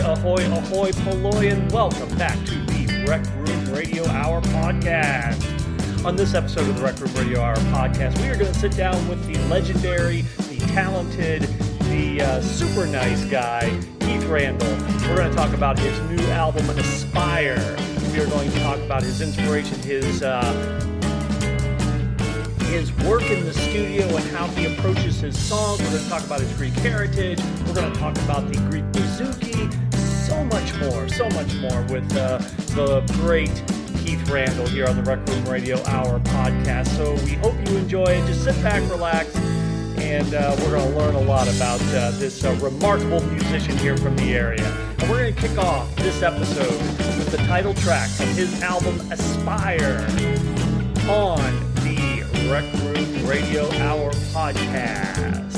ahoy, ahoy, polloi, and welcome back to the Rec Room Radio Hour podcast. On this episode of the Rec Room Radio Hour podcast, we are going to sit down with the legendary, the talented, the super nice guy, Keith Randall. We're going to talk about his new album, Aspire. We are going to talk about his inspiration, his work in the studio and how he approaches his songs. We're going to talk about his Greek heritage. We're going to talk about the Greek bouzouki. So much more with the great Keith Randall here on the Rec Room Radio Hour podcast. So we hope you enjoy it. Just sit back, relax, and we're going to learn a lot about this remarkable musician here from the area. And we're going to kick off this episode with the title track from his album Aspire on the Rec Room Radio Hour podcast.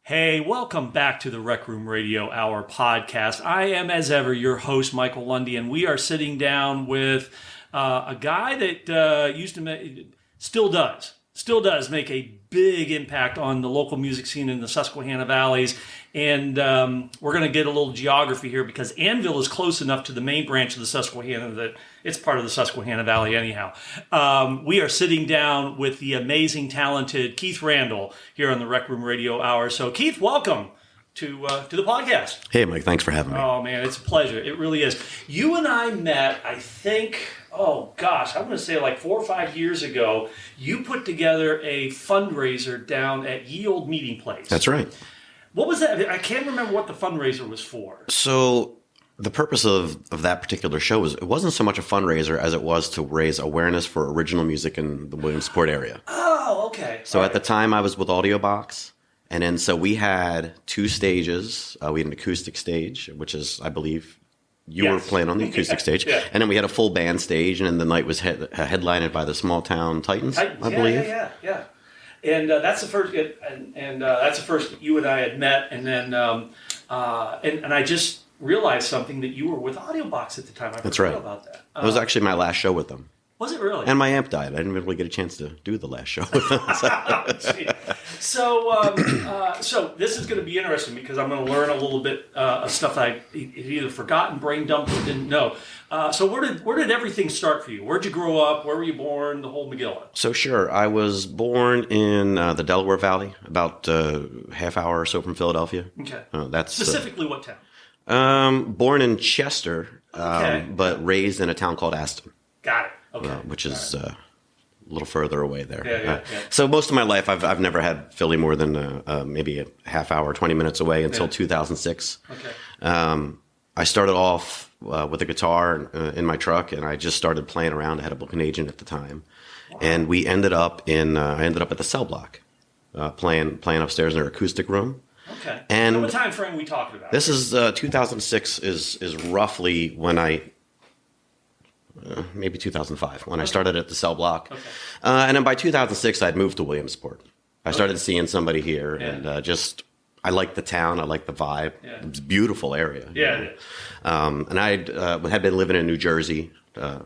Hey, welcome back to the Rec Room Radio Hour podcast. I am, as ever, your host, Michael Lundy, and we are sitting down with a guy that used to still does make a big impact on the local music scene in the Susquehanna Valleys. And we're going to get a little geography here because Annville is close enough to the main branch of the Susquehanna that it's part of the Susquehanna Valley anyhow. We are sitting down with the amazing, talented Keith Randall here on the Rec Room Radio Hour. So Keith, welcome. to the podcast. Hey, Mike, thanks for having me. Oh, man, it's a pleasure. It really is. You and I met, I think, I'm going to say like 4 or 5 years ago. You put together a fundraiser down at Ye Olde Meeting Place. That's right. What was that? I can't remember what the fundraiser was for. So the purpose of that particular show was it wasn't so much a fundraiser as it was to raise awareness for original music in the Williamsport area. Oh, okay. So at the time I was with Audiobox. And then so we had 2 stages. We had an acoustic stage, which is, I believe, you were playing on the acoustic stage. Yeah. And then we had a full band stage, and then the night was headlined by the Small Town Titans, I believe. Yeah. And that's the first, that's the first you and I had met, and then and I just realized something that you were with Audiobox at the time. That's right. About that. It was actually my last show with them. Was it really? And my amp died. I didn't really get a chance to do the last show with them. So this is going to be interesting because I'm going to learn a little bit of stuff I either forgotten, brain dumped, or didn't know. So where did everything start for you? Where'd you grow up? Where were you born? The whole Megillah. So sure, I was born in the Delaware Valley, about half hour or so from Philadelphia. Okay. That's specifically what town? Born in Chester, but raised in a town called Aston. Got it. Okay. Which is a little further away there. Yeah. So most of my life, I've never had Philly more than maybe a half hour, 20 minutes away until 2006. Okay. I started off with a guitar in my truck, and I just started playing around. I had a booking agent at the time, and we ended up I ended up at the cell block, playing upstairs in their acoustic room. Okay. And what time frame are we talking about? This is 2006 is roughly when maybe 2005 when I started at the cell block. Okay. And then by 2006, I'd moved to Williamsport. I started seeing somebody here, and I liked the town. I liked the vibe. Yeah. It was a beautiful area. Yeah, it is. And I had been living in New Jersey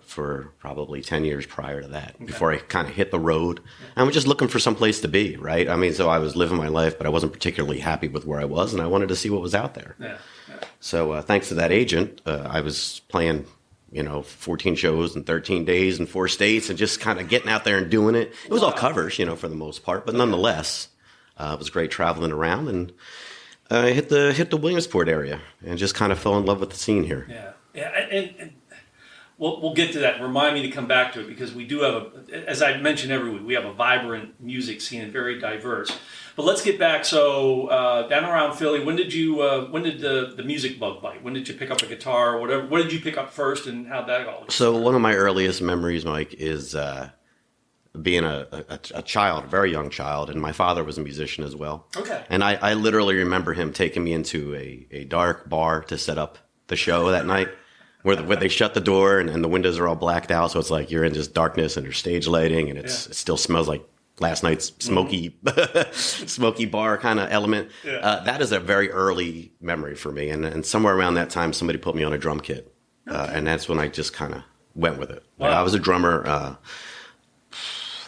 for probably 10 years prior to that, before I kind of hit the road. I was just looking for some place to be, right? I mean, so I was living my life, but I wasn't particularly happy with where I was, and I wanted to see what was out there. Yeah. So thanks to that agent, I was playing 14 shows in 13 days in 4 states, and just kind of getting out there and doing it. It was all covers, for the most part, but nonetheless, it was great traveling around, and I hit the Williamsport area and just kind of fell in love with the scene here. Yeah, and we'll get to that. Remind me to come back to it, because we do have as I mentioned every week, we have a vibrant music scene and very diverse. But let's get back. So down around Philly, when did the music bug bite? When did you pick up a guitar or whatever? What did you pick up first, and how'd that go? So one of my earliest memories, Mike, is being a child, a very young child, and my father was a musician as well. Okay. And I literally remember him taking me into a dark bar to set up the show that night, where they shut the door and the windows are all blacked out, so it's like you're in this darkness and there's stage lighting, and it still smells like last night's smoky bar kind of element. Yeah. That is a very early memory for me, and somewhere around that time, somebody put me on a drum kit, and that's when I just kind of went with it. Wow. I was a drummer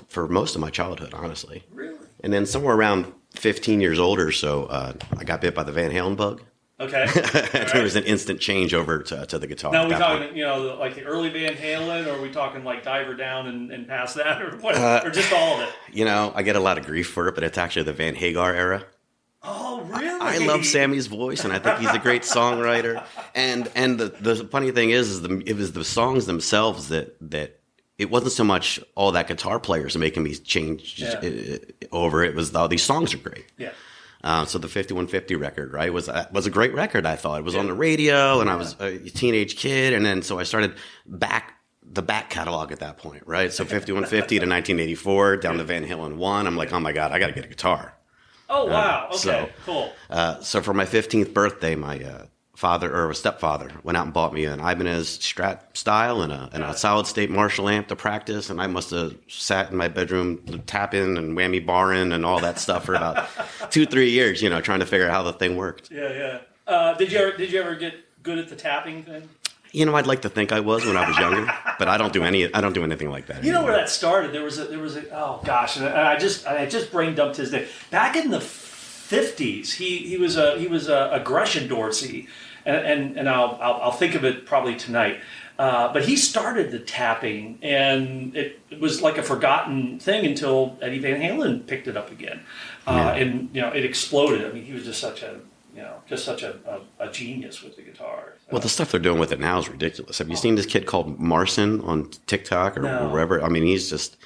for most of my childhood, honestly. Really? And then somewhere around 15 years old or so, I got bit by the Van Halen bug. Okay. There was an instant change over to the guitar. Now, are we talking, like the early Van Halen, or are we talking like Diver Down and past that, or what, or just all of it? I get a lot of grief for it, but it's actually the Van Hagar era. Oh, really? I love Sammy's voice, and I think he's a great songwriter. And the funny thing is it was the songs themselves that it wasn't so much all that guitar players making me change over. It was these songs are great. Yeah. So the 5150 record, right, was a great record. I thought it was on the radio, and I was a teenage kid, and then so I started the back catalog at that point, right? So 5150 to 1984, down to Van Halen 1. I'm like, oh my God, I got to get a guitar. Oh wow, okay, cool. So for my 15th birthday, my father or stepfather went out and bought me an Ibanez Strat style and a solid state Marshall amp to practice, and I must have sat in my bedroom tapping and whammy barring and all that stuff for about 2-3 years, trying to figure out how the thing worked. Yeah. Did you ever get good at the tapping thing? I'd like to think I was when I was younger, but I don't do anything like that anymore. You know where that started? There was a oh gosh, and I just brain dumped his name. Back in the 50s, he was a Gresham Dorsey. And I'll think of it probably tonight. But he started the tapping, and it was like a forgotten thing until Eddie Van Halen picked it up again, and it exploded. I mean, he was just such a just such a genius with the guitar. Well, the stuff they're doing with it now is ridiculous. Have you seen this kid called Marcin on TikTok or wherever? I mean, he's just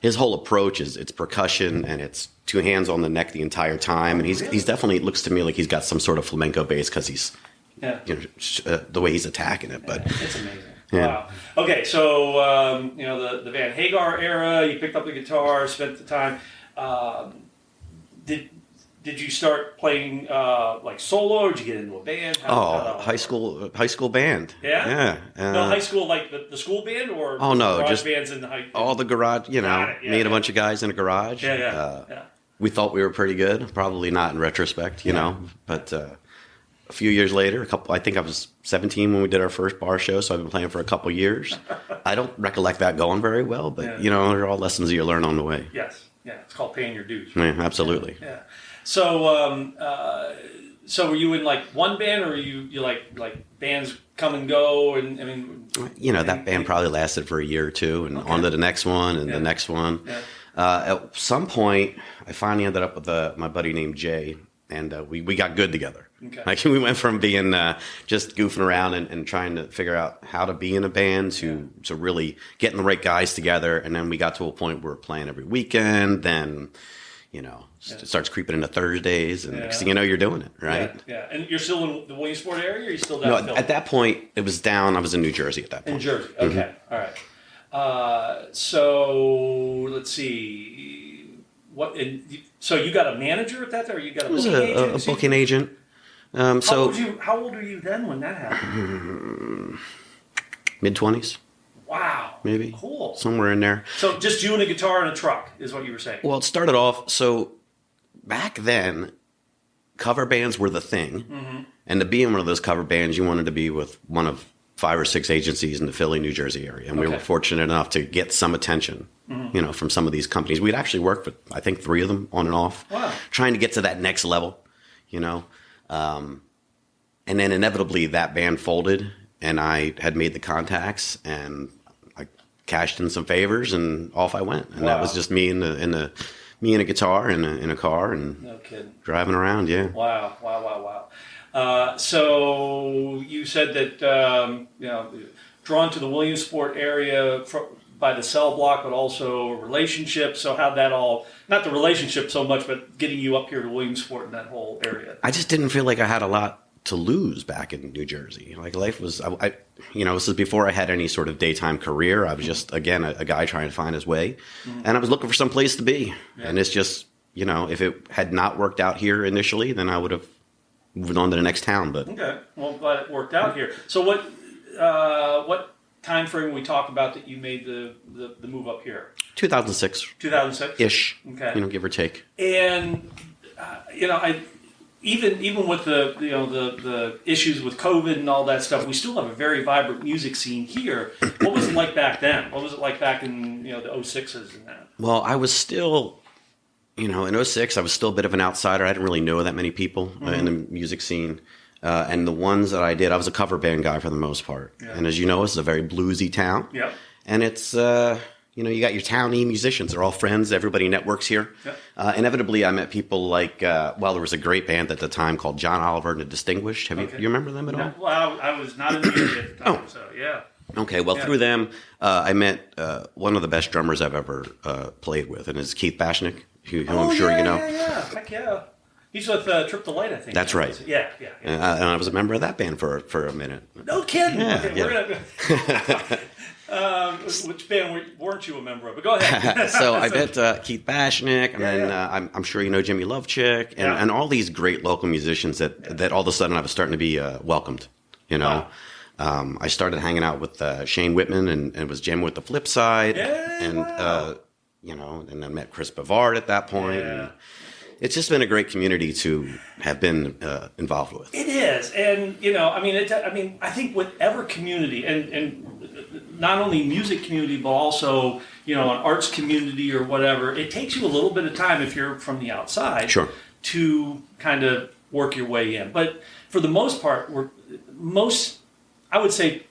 his whole approach is it's percussion and it's two hands on the neck the entire time, and he's definitely, it looks to me like he's got some sort of flamenco base because he's the way he's attacking it. But it's amazing. Yeah. Wow. Okay, so the Van Hagar era, you picked up the guitar, spent the time. Did you start playing like solo, or did you get into a band? High school band. Yeah. No, high school like the school band, or just bands in the high. All the garage. Me and a bunch of guys in a garage. We thought we were pretty good. Probably not in retrospect, but. A few years later, I think I was 17 when we did our first bar show, so I've been playing for a couple years. I don't recollect that going very well, but they're all lessons you learn on the way. Yes, it's called paying your dues. Right? Yeah, absolutely. Yeah. So, so were you in like one band, or you like bands come and go? And I mean, that band probably lasted for a year or two, and on to the next one and the next one. Yeah. At some point, I finally ended up with my buddy named Jay, and we got good together. Okay. Like we went from being just goofing around and trying to figure out how to be in a band to really getting the right guys together, and then we got to a point where we're playing every weekend. Then, it starts creeping into Thursdays, and next thing you know, you're doing it, right? Yeah. And you're still in the Williamsport area, or are you still down? No, at that point it was down. I was in New Jersey at that point. In Jersey, okay, all right. So let's see, so you got a manager at that time, or you got a booking agent? A booking agent. How old were you then when that happened? Mid-20s. Wow. Maybe. Cool. Somewhere in there. So just you and a guitar and a truck is what you were saying? Well, it started off, so back then, cover bands were the thing. Mm-hmm. And to be in one of those cover bands, you wanted to be with one of 5 or 6 agencies in the Philly, New Jersey area. And we were fortunate enough to get some attention, from some of these companies. We'd actually worked with, I think, 3 of them on and off. Wow. Trying to get to that next level, and then inevitably that band folded, and I had made the contacts, and I cashed in some favors, and off I went. And that was just me me and a guitar in a car, and no kidding, driving around. Yeah. Wow. So you said that drawn to the Williamsport area by the cell block, but also relationships. So how'd that all, not the relationship so much, but getting you up here to Williamsport and that whole area? I just didn't feel like I had a lot to lose back in New Jersey. Like life was, this is before I had any sort of daytime career. I was just, again, a guy trying to find his way. Mm-hmm. And I was looking for some place to be. Yeah. And it's just, if it had not worked out here initially, then I would have moved on to the next town. But okay. Well, glad it worked out here. So what time frame we talk about that you made the move up here? 2006. 2006 ish. Okay. Give or take. And even with the issues with COVID and all that stuff, we still have a very vibrant music scene here. What was it like back then? What was it like back in the 06s and that? Well, I was still, in 06, I was still a bit of an outsider. I didn't really know that many people in the music scene. And the ones that I did, I was a cover band guy for the most part. Yeah. And as you know, it's a very bluesy town. Yep. And it's, you got your townie musicians. They're all friends. Everybody networks here. Yep. Inevitably, I met people like, there was a great band at the time called John Oliver and the Distinguished. You remember them at all? Well, I was not in the area at the time, so yeah. Okay, well, through them, I met one of the best drummers I've ever played with, and it's Keith Bashnick, who I'm sure you know. Yeah. Heck yeah. He's with Trip Delight, I think. That's right. Yeah. And I was a member of that band for a minute. No kidding. Yeah, okay, we're gonna. Which band weren't you a member of? But go ahead. So I met Keith Bashnick, and then I'm sure you know Jimmy Lovechick, and all these great local musicians that all of a sudden I was starting to be welcomed. Wow. I started hanging out with Shane Whitman and was jamming with the Flip Side, and and I met Chris Bavard at that point. Yeah. And it's just been a great community to have been involved with. It is, and I think whatever community, and not only music community, but also an arts community or whatever, it takes you a little bit of time if you're from the outside, sure, to kind of work your way in. But for the most part, I would say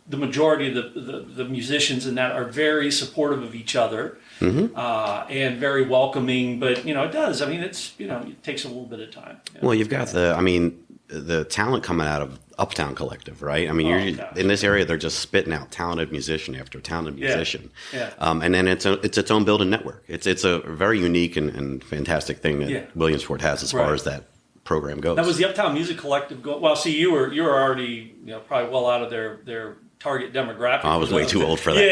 the majority of the musicians in that are very supportive of each other, and very welcoming. But it does. I mean, it takes a little bit of time. Well, you've got the talent coming out of Uptown Collective, right? I mean, in this area, they're just spitting out talented musician after talented musician. Yeah. And then it's its own building network. It's a very unique and fantastic thing that Williamsport has as far as that program goes. That was the Uptown Music Collective. Well, see, you were already probably well out of their target demographic. I was way too old for that.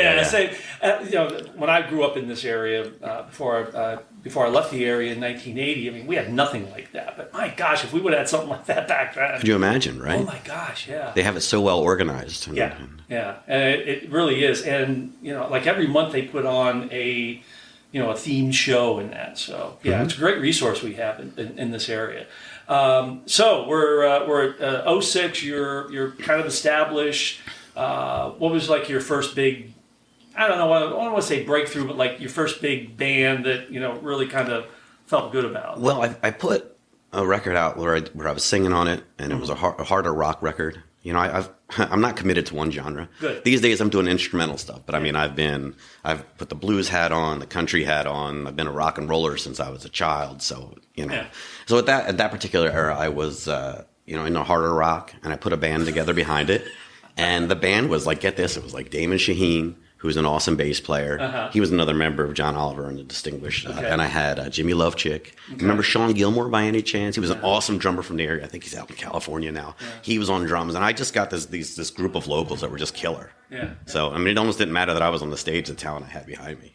Yeah. When I grew up in this area before I left the area in 1980, I mean, we had nothing like that. But my gosh, if we would have had something like that back then. Could you imagine, right? Oh my gosh, yeah. They have it so well organized. And it really is. And like every month they put on a themed show in that. So it's a great resource we have in this area. So we're at 06. You're kind of established. What was like your first big, I don't want to say breakthrough, but like your first big band that really kind of felt good about? Well, I put a record out where I was singing on it, and it was a harder rock record. I'm not committed to one genre. Good. These days I'm doing instrumental stuff, but I mean I've put the blues hat on, the country hat on. I've been a rock and roller since I was a child, so So at that particular era, I was in a harder rock, and I put a band together behind it. And the band was like, get this, it was like Damon Shaheen, who's an awesome bass player. He was another member of John Oliver and the Distinguished. And I had Jimmy Lovechick. Remember Sean Gilmore by any chance? He was an awesome drummer from the area. I think he's out in California now. He was on drums. And I just got this group of locals that were just killer. So, I mean, it almost didn't matter that I was on the stage, the talent I had behind me,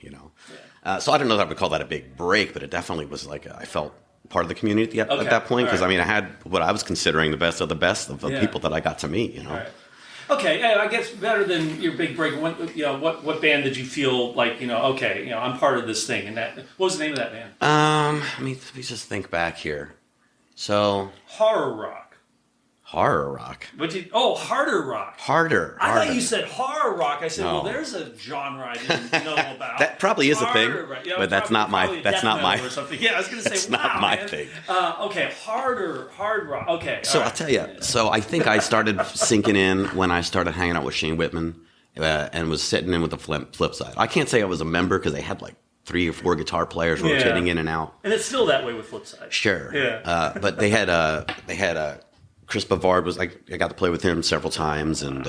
So I don't know that I would call that a big break, but it definitely was like, I felt part of the community at that point. Because, I mean, I had what I was considering the best of the people that I got to meet, Okay, I guess better than your big break. What band did you feel like? I'm part of this thing. And what was the name of that band? Let me just think back here. So horror rock. Horror rock. Harder rock. Harder. I thought you said horror rock. I said, well, there's a genre I didn't know about. That probably is harder, a thing, but that's not my. That's not my. Or something. Yeah, I was going to say, that's not my thing. Hard rock. Okay. So I'll tell you. So I think I started sinking in when I started hanging out with Shane Whitman, and was sitting in with the flip side. I can't say I was a member because they had like 3 or 4 guitar players rotating in and out. And it's still that way with Flipside. Sure. Yeah. But they had Chris Bavard was like, I got to play with him several times, and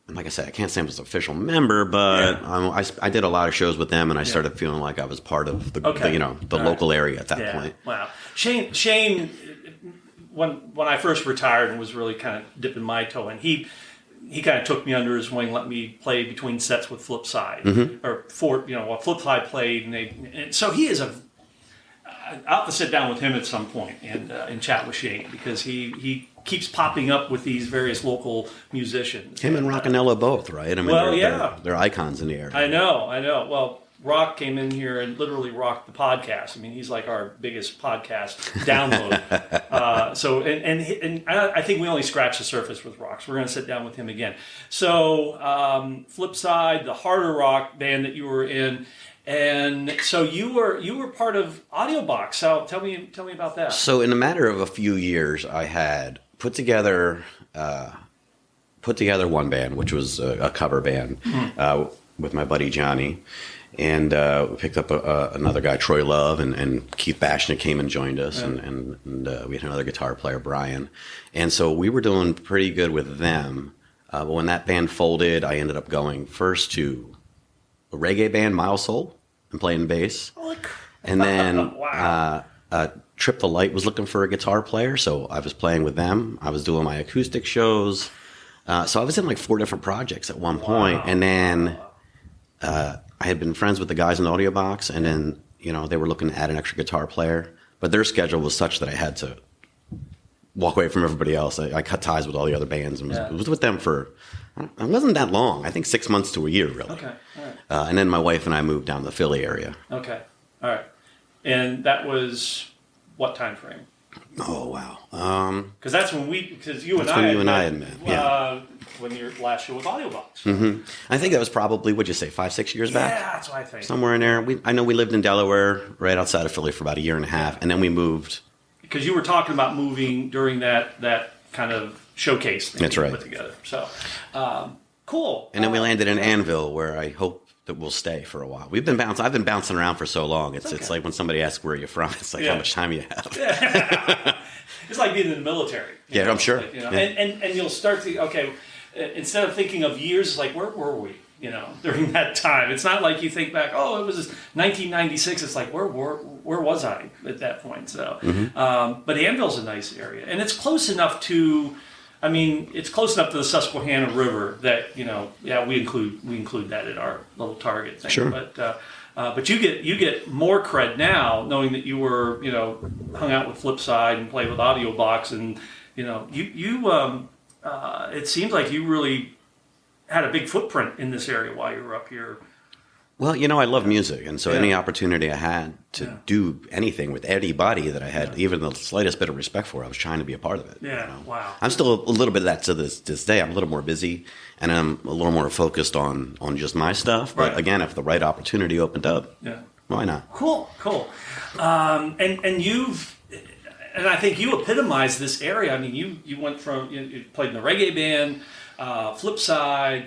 like I said, I can't say I was an official member, but I did a lot of shows with them, and I started feeling like I was part of the local area at that point. Wow. Shane, when I first retired and was really kind of dipping my toe in, he kind of took me under his wing, let me play between sets with Flipside, while Flipside played, and so he is I'll have to sit down with him at some point and chat with Shane, because he keeps popping up with these various local musicians. Him and Rockinella both, right? I mean, they're icons in the area. I know. Well, Rock came in here and literally rocked the podcast. I mean, he's like our biggest podcast download. I think we only scratched the surface with Rock, so we're going to sit down with him again. So, Flipside, the harder rock band that you were in. And so you were part of Audiobox. So tell me about that. So in a matter of a few years, I had put together one band, which was a cover band with my buddy Johnny, and we picked up another guy, Troy Love, and Keith Bashnick came and joined us, and we had another guitar player, Brian, and so we were doing pretty good with them. But when that band folded, I ended up going first to a reggae band, Miles Soul, and playing bass. And then Trip the Light was looking for a guitar player, so I was playing with them. I was doing my acoustic shows. So I was in like 4 different projects at one point. And then I had been friends with the guys in Audiobox, and then they were looking to add an extra guitar player. But their schedule was such that I had to walk away from everybody else. I cut ties with all the other bands and was with them for... It wasn't that long. I think 6 months to a year, really. Okay, all right. And then my wife and I moved down to the Philly area. Okay, all right. And that was what time frame? Oh, wow. Because that's when you and I had met. Yeah. When your last show was Audiobox. Mm-hmm. I think that was probably, what'd you say, 5-6 years back? Yeah, that's what I think. Somewhere in there. I know we lived in Delaware, right outside of Philly, for about a year and a half, and then we moved. Because you were talking about moving during that kind of showcase thing that's right. Put together. So, cool. And then we landed in Annville, where I hope that will stay for a while. I've been bouncing around for so long. It's like when somebody asks where you're from, it's like how much time you have. It's like being in the military. Yeah, I'm sure. Like, you know, yeah. and you'll start to instead of thinking of years, it's like where were we? You know, during that time, it's not like you think back. Oh, it was 1996. It's like where was I at that point? So, but Annville's a nice area, and it's close enough to. I mean, it's close enough to the Susquehanna River that we include that in our little target thing. Sure. But you get more cred now, knowing that you were hung out with Flipside and played with Audio Box, and it seems like you really had a big footprint in this area while you were up here. Well, I love music, and so any opportunity I had to do anything with anybody that I had even the slightest bit of respect for, I was trying to be a part of it. Yeah, wow. I'm still a little bit of that to this day. I'm a little more busy, and I'm a little more focused on just my stuff. But again, if the right opportunity opened up, why not? Cool. And I think you epitomized this area. I mean, you went from you played in the reggae band. Flipside,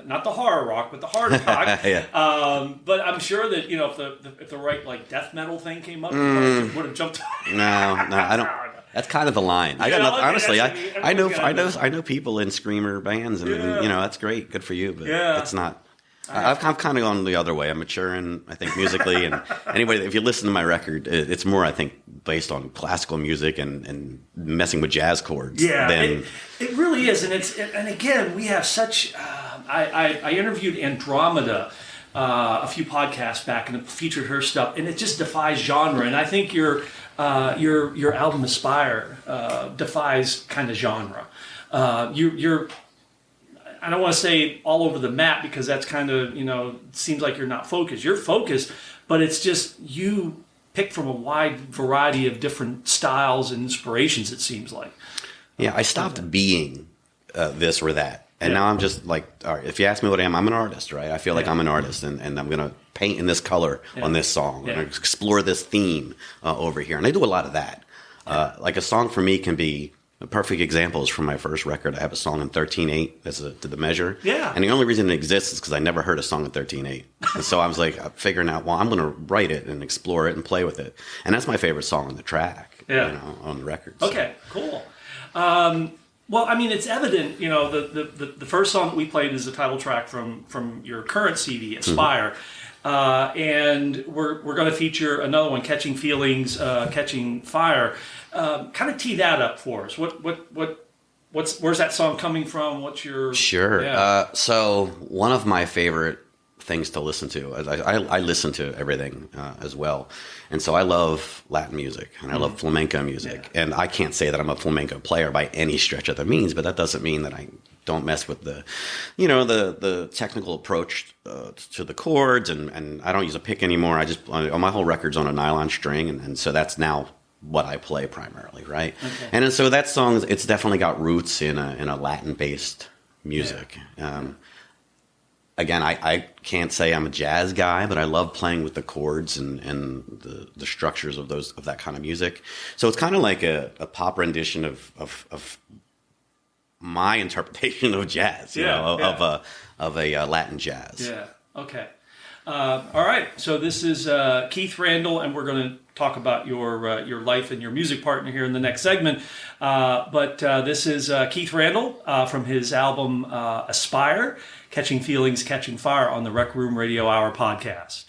not the horror rock, but the hard rock. But I'm sure that if the right like death metal thing came up, you would have jumped. No, I don't. That's kind of the line. I got nothing, honestly. I know people in screamer bands, and that's great, good for you. But it's not. I've kind of gone the other way. I'm maturing, I think, musically, and anyway, if you listen to my record, it's more, I think, based on classical music and messing with jazz chords. Yeah, it really is, and again, we have such. I interviewed Andromeda a few podcasts back, and it featured her stuff, and it just defies genre. And I think your album Aspire defies kind of genre. You're I don't want to say all over the map, because that's kind of, seems like you're not focused. You're focused, but it's just you pick from a wide variety of different styles and inspirations, it seems like. Yeah, I stopped being this or that. And now I'm just like, all right, if you ask me what I am, I'm an artist, right? I feel like I'm an artist, and I'm going to paint in this color on this song. I'm going to explore this theme over here. And I do a lot of that. Like a song for me can be, a perfect example is from my first record. I have a song in 13/8 that's to the measure. Yeah. And the only reason it exists is because I never heard a song in 13/8. And so I was like figuring out, well, I'm going to write it and explore it and play with it. And that's my favorite song on the track, on the record. So. Okay, cool. Well, I mean, it's evident, the first song that we played is the title track from your current CD, Aspire. And we're going to feature another one, Catching Feelings, Catching Fire. Kind of tee that up for us. Where's that song coming from? What's your... Sure. Yeah. So one of my favorite things to listen to, I listen to everything as well. And so I love Latin music, and I love flamenco music. Yeah. And I can't say that I'm a flamenco player by any stretch of the means, but that doesn't mean that I don't mess with the technical approach to the chords, and I don't use a pick anymore. My whole record's on a nylon string, and so that's now what I play primarily, right? Okay. And so that song, it's definitely got roots in a Latin-based music. Yeah. Again, I can't say I'm a jazz guy, but I love playing with the chords and the structures of that kind of music. So it's kind of like a pop rendition of my interpretation of jazz, of a Latin jazz. Yeah. Okay. All right. So this is Keith Randall, and we're going to talk about your life and your music partner here in the next segment. But this is Keith Randall from his album Aspire, Catching Feelings, Catching Fire on the Rec Room Radio Hour podcast.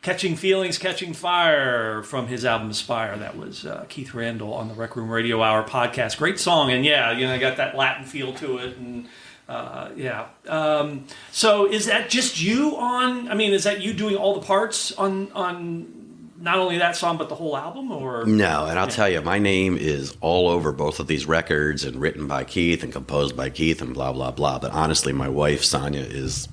Catching Feelings, Catching Fire from his album Aspire. That was Keith Randall on the Rec Room Radio Hour podcast. Great song, and I got that Latin feel to it, and so is that just you is that you doing all the parts on not only that song but the whole album, or? No, and I'll tell you, my name is all over both of these records and written by Keith and composed by Keith and blah, blah, blah. But honestly, my wife, Sonya, is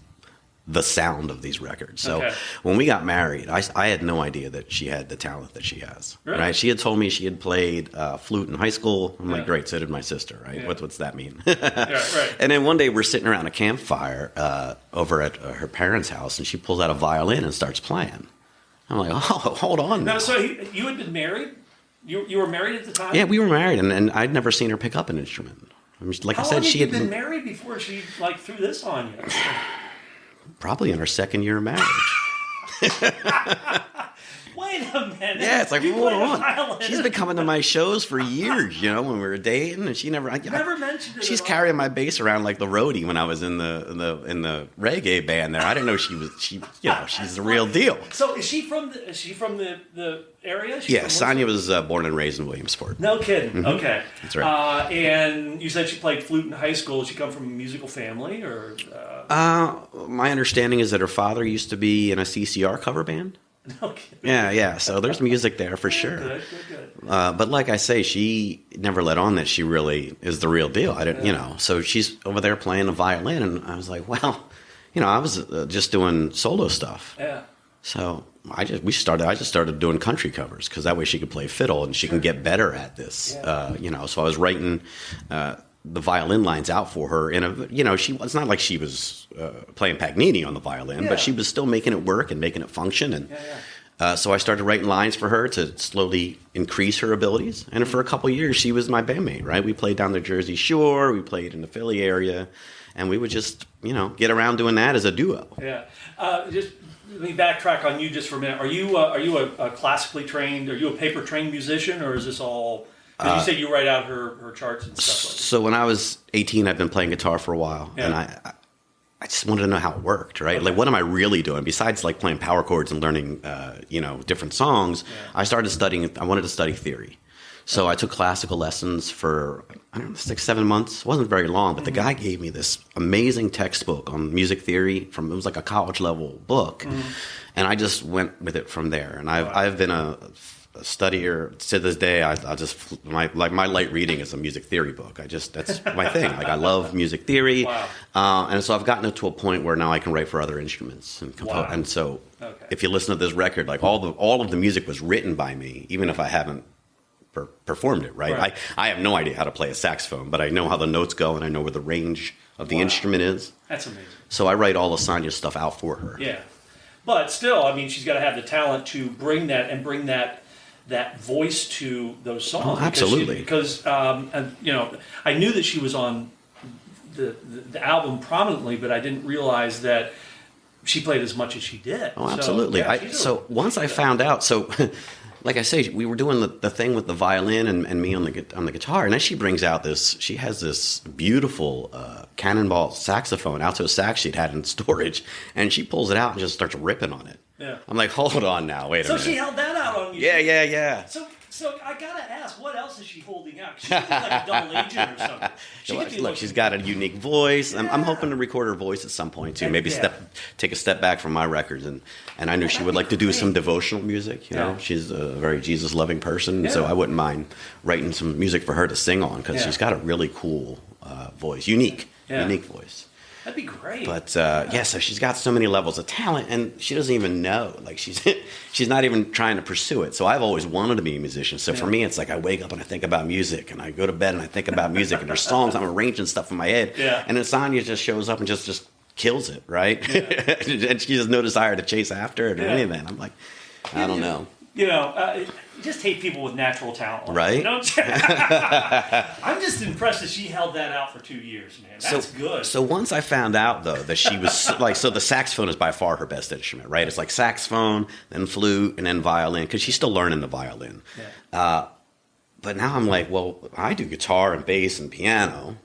the sound of these records. So when we got married, I had no idea that she had the talent that she has. Really? Right? She had told me she had played flute in high school. I'm like, great, so did my sister, right? Yeah. What's that mean? Right. And then one day we're sitting around a campfire over at her parents' house, and she pulls out a violin and starts playing. I'm like, oh, hold on now. No, so you had been married? You were married at the time? Yeah, we were married, and I'd never seen her pick up an instrument. I mean, like How I said, long she had had you been married before she threw this on you? Probably in our second year of marriage. Wait a minute. Yeah, it's like, you hold played a on. violin. She's been coming to my shows for years, when we were dating, and she never mentioned it. She's at carrying all. my bass around like the roadie when I was in the reggae band there. I didn't know she's the real deal. So is she from the area? Yeah, Sonya was born and raised in Williamsport. No kidding. Mm-hmm. Okay, That's right. And you said she played flute in high school. Did she come from a musical family, or? My understanding is that her father used to be in a CCR cover band. No kidding. Yeah. So there's music there for sure. Good. But like I say, she never let on that she really is the real deal. I didn't, So she's over there playing the violin, and I was like, well, I was just doing solo stuff. Yeah. So I just started doing country covers because that way she could play fiddle and she can get better at this. Yeah. So I was writing the violin lines out for her in a, it's not like she was playing Paganini on the violin, but she was still making it work and making it function. And so I started writing lines for her to slowly increase her abilities. And for a couple of years, she was my bandmate, right? We played down the Jersey Shore, we played in the Philly area, and we would just, get around doing that as a duo. Yeah. Just let me backtrack on you just for a minute. Are you a classically trained, are you a paper trained musician, or is this all? Because you said you write out her charts and stuff like that. So when I was 18, I've been playing guitar for a while, and I just wanted to know how it worked, right? Okay. Like, what am I really doing besides like playing power chords and learning, different songs? Yeah. I wanted to study theory. So I took classical lessons for, 6-7 months. It wasn't very long, but the guy gave me this amazing textbook on music theory it was like a college level book. And I just went with it from there. And I've been a studier to this day. My light reading is a music theory book. That's my thing. Like, I love music theory. Wow. And so I've gotten it to a point where now I can write for other instruments and compose. Wow. And so if you listen to this record, like all of the music was written by me, even if I haven't performed it, right? I have no idea how to play a saxophone, but I know how the notes go and I know where the range of the instrument is. That's amazing. So I write all of Sonya's stuff out for her. Yeah. But still, she's got to have the talent to bring that voice to those songs. Oh, absolutely. Because I knew that she was on the album prominently, but I didn't realize that she played as much as she did. Oh, absolutely. So once I found out, like I say, we were doing the thing with the violin and me on the guitar, and then she brings out she has this beautiful cannonball saxophone, alto sax she'd had in storage, and she pulls it out and just starts ripping on it. Yeah. I'm like, hold on now, wait a minute. So she held that out on you. Yeah. So I gotta ask, what else is she holding out? She could be like a double agent or something. She's got a unique voice. Yeah. I'm hoping to record her voice at some point too. And, maybe take a step back from my records, and I knew she would like to do some devotional music. She's a very Jesus loving person, so I wouldn't mind writing some music for her to sing on because she's got a really cool voice, unique voice. That'd be great. But so she's got so many levels of talent, and she doesn't even know. Like, she's not even trying to pursue it. So I've always wanted to be a musician. So for me, it's like I wake up and I think about music, and I go to bed and I think about music, and there's songs I'm arranging stuff in my head. Yeah. And then Sonya just shows up and just kills it, right? Yeah. And she has no desire to chase after it or anything. I'm like, I don't know. You just hate people with natural talent. Right? I'm just impressed that she held that out for 2 years, man. That's good. So once I found out, though, that she was so the saxophone is by far her best instrument, right? It's like saxophone, then flute, and then violin, because she's still learning the violin. Yeah. But now I'm like, well, I do guitar and bass and piano.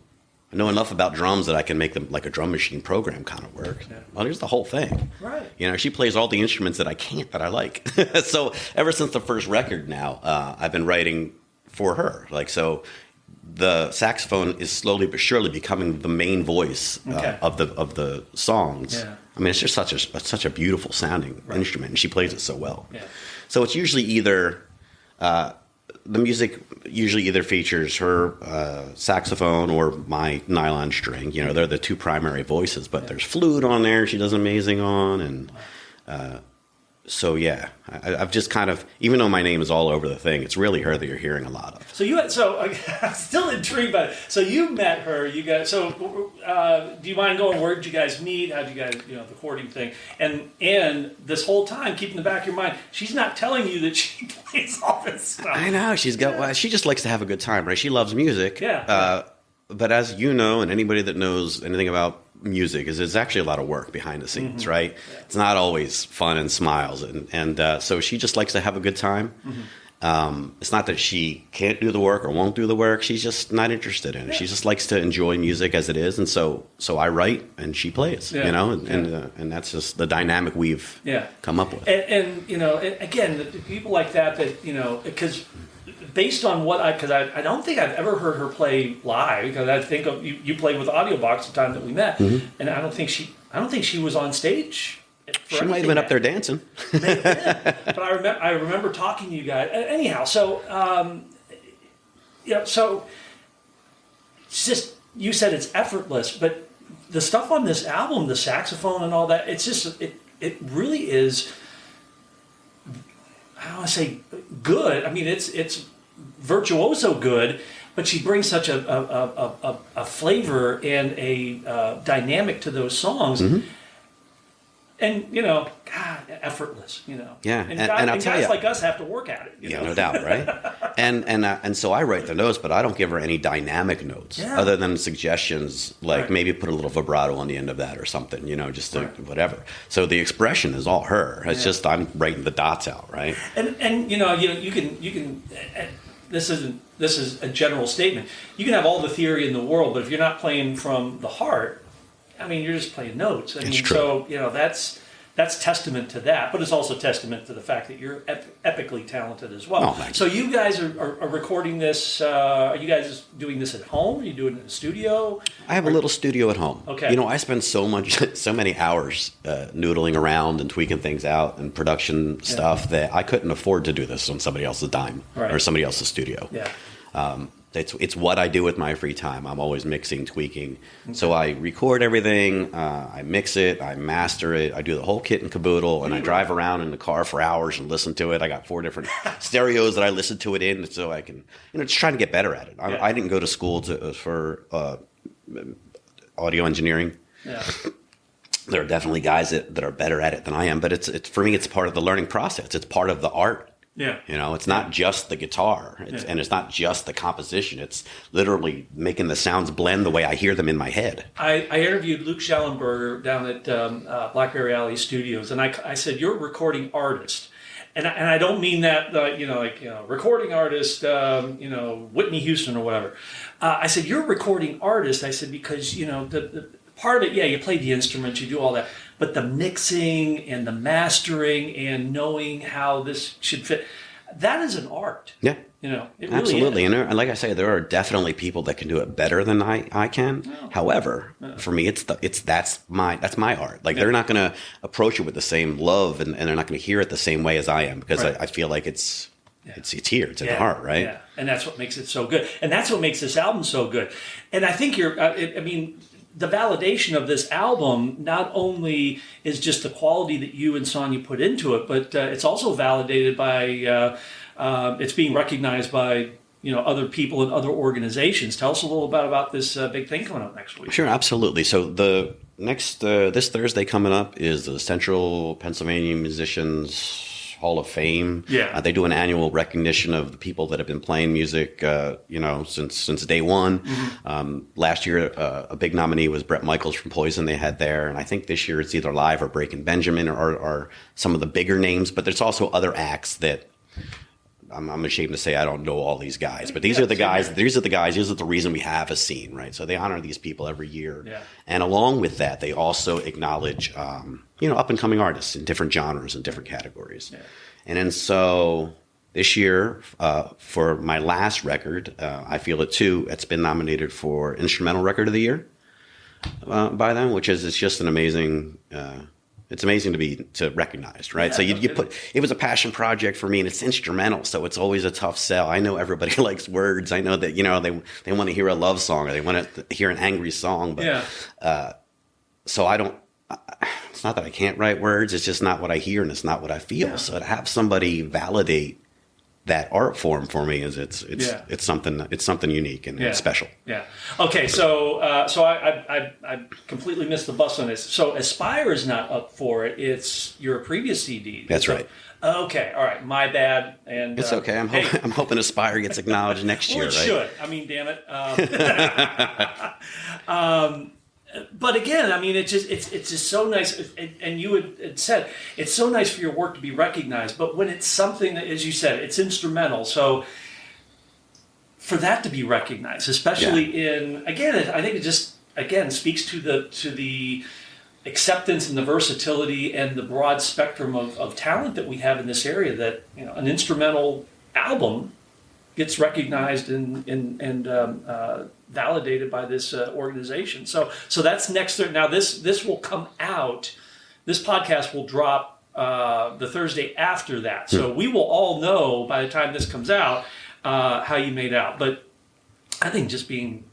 I know enough about drums that I can make them like a drum machine program kind of work. Yeah. Well, here's the whole thing. Right. You know, she plays all the instruments that I can't, that I like. So ever since the first record now, I've been writing for her. Like, so the saxophone is slowly but surely becoming the main voice of the songs. Yeah. I mean, it's just such a beautiful sounding instrument, and she plays it so well. Yeah. So it's usually either the music usually either features her saxophone or my nylon string. You know, they're the two primary voices, but there's flute on there she does amazing on, and so yeah, I've just kind of, even though my name is all over the thing, it's really her that you're hearing a lot of. So I'm still intrigued by it. So you met her, you guys. So do you mind going? Where did you guys meet? How did you guys, the courting thing? And this whole time, keep in the back of your mind, she's not telling you that she plays all this stuff. I know she just likes to have a good time, right? She loves music. Yeah. But as you know, and anybody that knows anything about music, is there's actually a lot of work behind the scenes, right? Yeah. It's not always fun and smiles, and so she just likes to have a good time. It's not that she can't do the work or won't do the work; she's just not interested in it. She just likes to enjoy music as it is, and so I write and she plays, and that's just the dynamic we've come up with. And again, the people like that because. Based on because I don't think I've ever heard her play live, because I think you played with Audiobox the time that we met, and I don't think she was on stage. She might have been up there dancing. But I remember talking to you guys. Anyhow, so so it's just, you said it's effortless, but the stuff on this album, the saxophone and all that, it's just it really is. I don't want to say good. I mean, it's virtuoso good, but she brings such a flavor and a dynamic to those songs, and God, effortless. Yeah, and I'll tell guys you, like us have to work at it. Yeah, no doubt, right? and so I write the notes, but I don't give her any dynamic notes other than suggestions, like maybe put a little vibrato on the end of that or something, just whatever. So the expression is all her. It's just I'm writing the dots out, right? And you can. This is a general statement. You can have all the theory in the world, but if you're not playing from the heart, I mean, you're just playing notes. It's true. So that's testament to that, but it's also testament to the fact that you're epically talented as well. Oh, so you guys are recording this. Are you guys doing this at home? Are you doing it in the studio? I have a little studio at home. Okay. I spend so many hours noodling around and tweaking things out and production stuff that I couldn't afford to do this on somebody else's dime or somebody else's studio. Yeah. It's what I do with my free time. I'm always mixing, tweaking. Okay. So I record everything, I mix it, I master it, I do the whole kit and caboodle, and I drive around in the car for hours and listen to it. I got 4 different stereos that I listen to it in, so I can, just trying to get better at it. I didn't go to school for audio engineering. Yeah. There are definitely guys that are better at it than I am, but it's for me, it's part of the learning process. It's part of the art. Yeah. It's not just the guitar, and it's not just the composition. It's literally making the sounds blend the way I hear them in my head. I interviewed Luke Schellenberger down at Blackberry Alley Studios, and I said, "You're a recording artist," and I don't mean that recording artist, Whitney Houston or whatever. I said, "You're a recording artist." I said because the part of it, you play the instruments, you do all that. But the mixing and the mastering and knowing how this should fit, that is an art. Yeah. It absolutely. Really is. And like I say, there are definitely people that can do it better than I can. No. However, for me, that's my art. Like they're not going to approach it with the same love, and they're not going to hear it the same way as I am, because I feel like it's here, it's in the heart, right? Yeah, and that's what makes it so good, and that's what makes this album so good. And I think the validation of this album not only is just the quality that you and Sonya put into it, but it's also validated by it's being recognized by other people and other organizations. Tell us a little bit about this big thing coming up next week. Sure, absolutely. So the next this Thursday coming up is the Central Pennsylvania Musicians Hall of Fame. Yeah. They do an annual recognition of the people that have been playing music, since day one. Mm-hmm. Last year, a big nominee was Bret Michaels from Poison they had there. And I think this year it's either Live or Breaking Benjamin or some of the bigger names. But there's also other acts that I'm ashamed to say I don't know all these guys, but these are the guys. These are the guys. These are the reason we have a scene, right? So they honor these people every year, and along with that, they also acknowledge, up and coming artists in different genres and different categories. Yeah. And then so this year, for my last record, I Feel It Too, it's been nominated for Instrumental Record of the Year by them, which is it's just an amazing. It's amazing to be recognized, right? So it was a passion project for me, and it's instrumental, so it's always a tough sell. I know everybody likes words. I know that they want to hear a love song or they want to hear an angry song, but so I don't. It's not that I can't write words. It's just not what I hear, and it's not what I feel. Yeah. So to have somebody validate that art form for me is it's something unique and it's special. Yeah. Okay. So I completely missed the bus on this. So Aspire is not up for it. It's your previous CD. That's right. Okay. All right. My bad. And it's okay. I'm hoping Aspire gets acknowledged next year. It should. I mean, damn it. But again, I mean, it's just so nice. And you had said it's so nice for your work to be recognized. But when it's something that, as you said, it's instrumental. So for that to be recognized, especially I think it just speaks to the acceptance and the versatility and the broad spectrum of talent that we have in this area. That an instrumental album gets recognized and validated by this organization. So that's next. Now this will come out. This podcast will drop the Thursday after that. So we will all know by the time this comes out how you made out. But I think just being,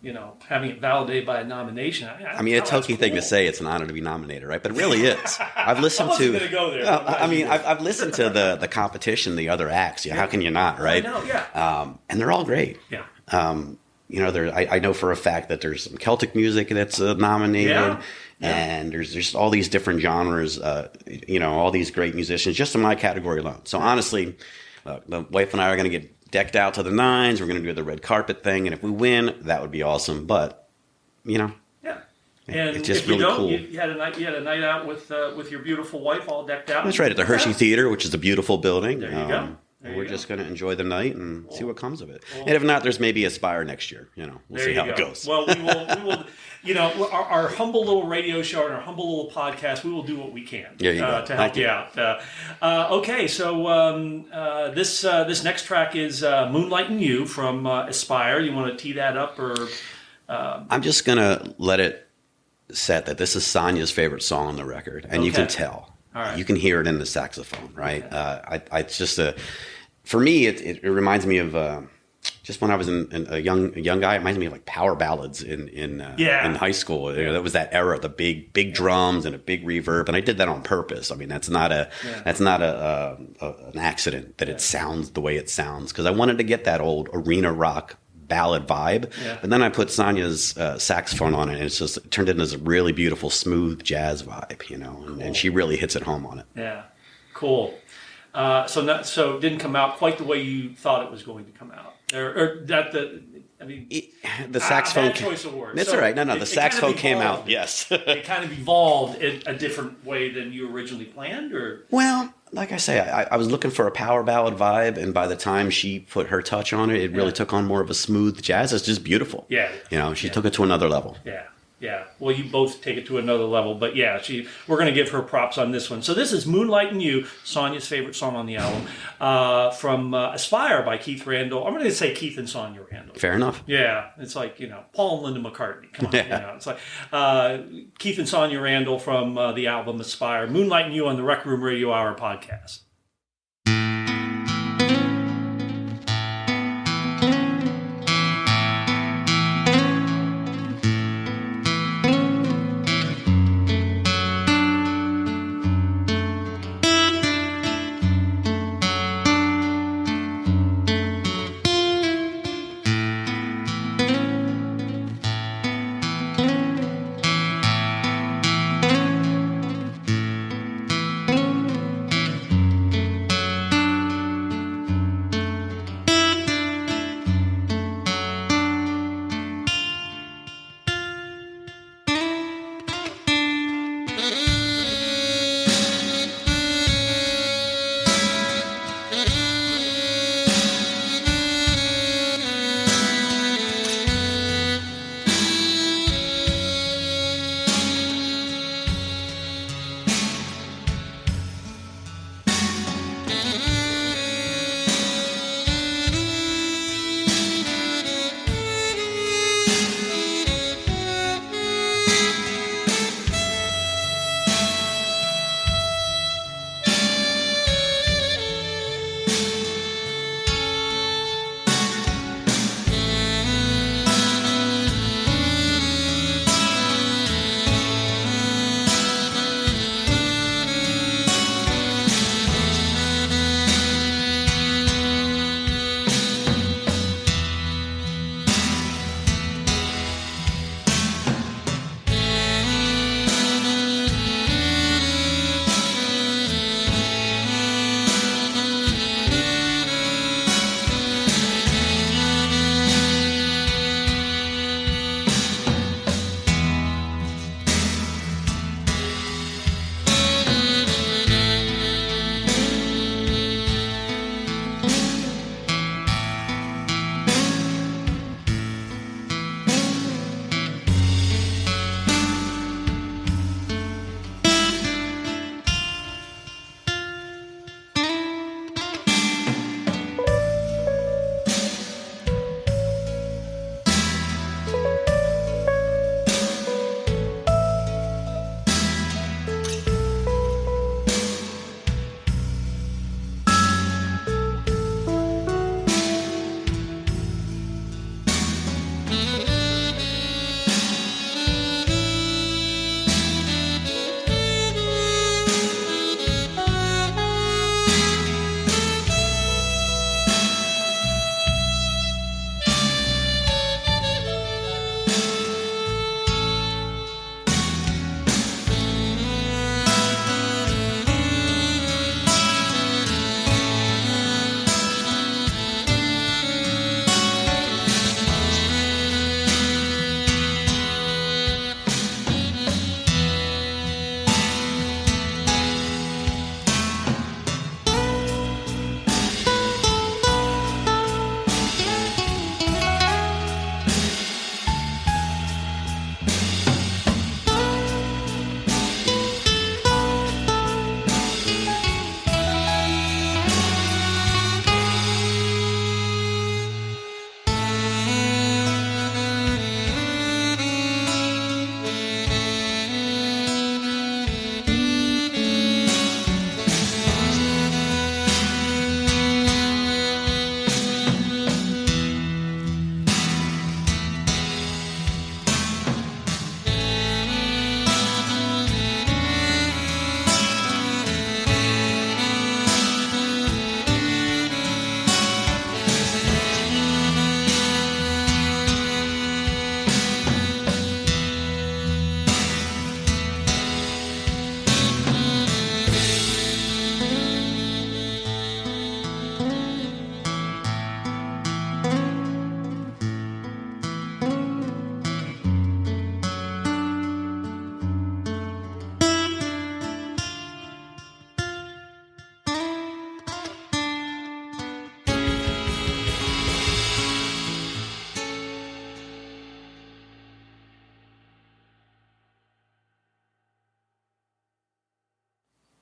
having it validated by a nomination. I mean, it's a hokey thing to say. It's an honor to be nominated, right? But it really is. I've listened to. Going to go there. I've listened to the competition, the other acts. How can you not, right? I know, yeah. And they're all great. Yeah. I know for a fact that there's some Celtic music that's nominated, and there's just all these different genres. All these great musicians just in my category alone. So honestly, the wife and I are going to get decked out to the nines. We're going to do the red carpet thing, and if we win, that would be awesome. But and it's just if really you don't, cool. You had a night out with your beautiful wife, all decked out. That's right, at the Hershey Theater, which is a beautiful building. There you go. We're just going to enjoy the night and see what comes of it. And if not, there's maybe Aspire next year. We'll see how it goes. Well, we will. Our humble little radio show and our humble little podcast, we will do what we can to help you out. Okay, so this next track is "Moonlight And You" from Aspire. You want to tee that up, or? I'm just going to let it set that this is Sonya's favorite song on the record, and you can tell. All right. You can hear it in the saxophone, right? Okay. It's just for me, it reminds me of just when I was a young guy. It reminds me of like power ballads in high school. That was that era, the big drums and a big reverb, and I did that on purpose. I mean, that's not an accident that it sounds the way it sounds, because I wanted to get that old arena rock ballad vibe, but then I put Sonya's saxophone on it, and it turned into this really beautiful, smooth jazz vibe, and she really hits it home on it. Yeah, cool. So it didn't come out quite the way you thought it was going to come out, the saxophone. Bad choice of words. It's all right. No, the saxophone came out. Yes, it kind of evolved in a different way than you originally planned, or well. Like I say, I was looking for a power ballad vibe, and by the time she put her touch on it, it really took on more of a smooth jazz. It's just beautiful. Yeah. She took it to another level. Yeah. Yeah. Well, you both take it to another level, but we're going to give her props on this one. So this is "Moonlight And You," Sonya's favorite song on the album, from Aspire by Keith Randall. I'm going to say Keith and Sonya Randall. Fair enough. Yeah. It's like, Paul and Linda McCartney. Come on. It's like Keith and Sonya Randall from the album Aspire. "Moonlight And You" on the Rec Room Radio Hour podcast.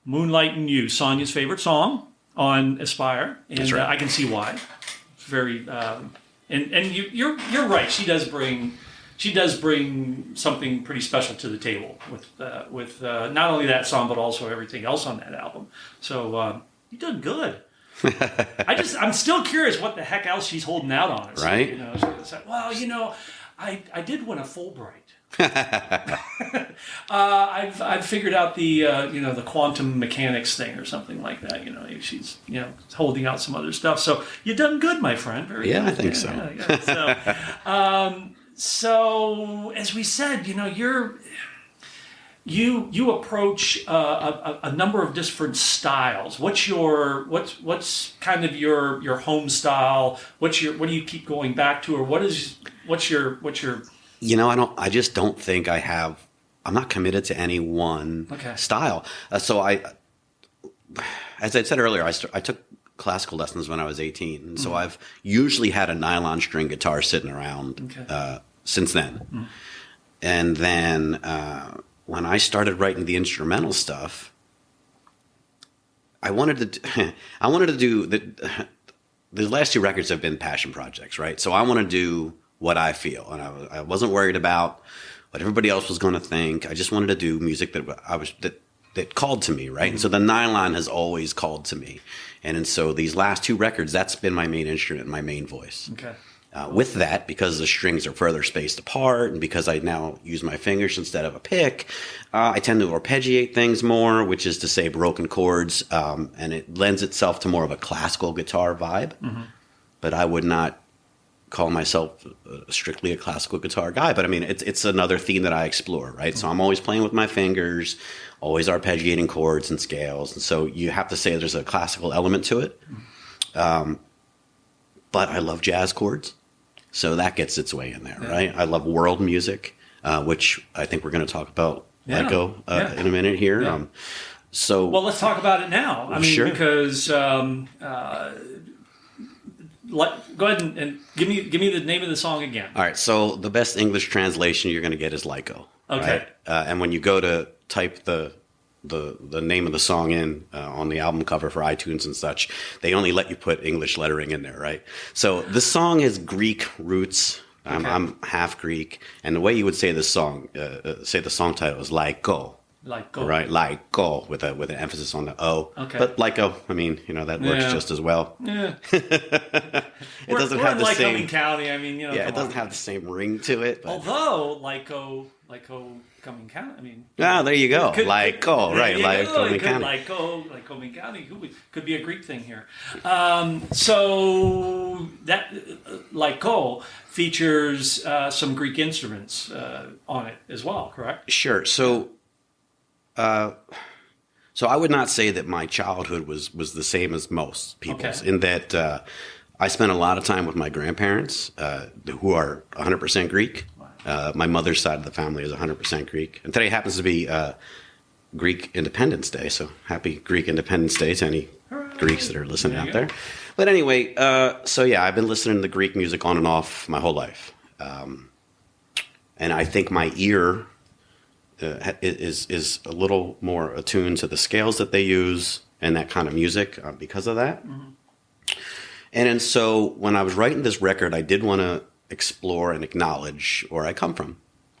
Moonlight And You, Sonya's favorite song on Aspire, and That's right. I can see why. It's very, and you're right. She does bring something pretty special to the table with not only that song but also everything else on that album. So you done good. I'm still curious what the heck else she's holding out on us. Right? You know, it's like, well, you know, I did win a Fulbright. I've figured out the the quantum mechanics thing or something like that. You know, she's holding out some other stuff. So you done good, my friend. Very good. I think so. Yeah. So as we said, you approach a number of different styles. What's kind of your home style? What do you keep going back to, or what's your I just don't think I'm not committed to any one style. So as I said earlier, I took classical lessons when I was 18. And so I've usually had a nylon string guitar sitting around since then. And then when I started writing the instrumental stuff, I wanted to do the last two records have been passion projects, right? So I want to do what I feel, and I wasn't worried about what everybody else was going to think. I just wanted to do music that called to me, right? And so the nylon has always called to me, and so these last two records, that's been my main instrument, my main voice. Okay. With that, because the strings are further spaced apart, and because I now use my fingers instead of a pick, I tend to arpeggiate things more, which is to say broken chords, and it lends itself to more of a classical guitar vibe. But I would not call myself strictly a classical guitar guy, but I mean, it's another theme that I explore, right? So I'm always playing with my fingers, always arpeggiating chords and scales. And so you have to say there's a classical element to it. But I love jazz chords. So that gets its way in there, right? I love world music, which I think we're going to talk about Laikó in a minute here. Yeah. Well, let's talk about it now. I mean, sure. Because go ahead and give me the name of the song again. All right. So the best English translation you're going to get is Laikó. Okay. Right? And when you go to type the name of the song in on the album cover for iTunes and such, they only let you put English lettering in there, right? So the song has Greek roots. I'm half Greek, and the way you would say this song, say the song title is Laikó. Laikó. Right, Laikó with an emphasis on the O. Okay. But Laikó, I mean, that works just as well. Yeah. It doesn't have the same Lycoming County. I mean, it doesn't have the same ring to it. But. Although Laikó Lycoming County. I mean. There you go. Laikó, right? Lycoming County. Lycoming County could be a Greek thing here. So that Laikó features some Greek instruments on it as well, correct? Sure. So I would not say that my childhood was the same as most people's, in that I spent a lot of time with my grandparents, who are 100% Greek. My mother's side of the family is 100% Greek. And today happens to be Greek Independence Day, so happy Greek Independence Day to any Greeks that are listening out there. But anyway, I've been listening to Greek music on and off my whole life. And I think my ear is a little more attuned to the scales that they use and that kind of music because of that. And so when I was writing this record, I did want to explore and acknowledge where I come from,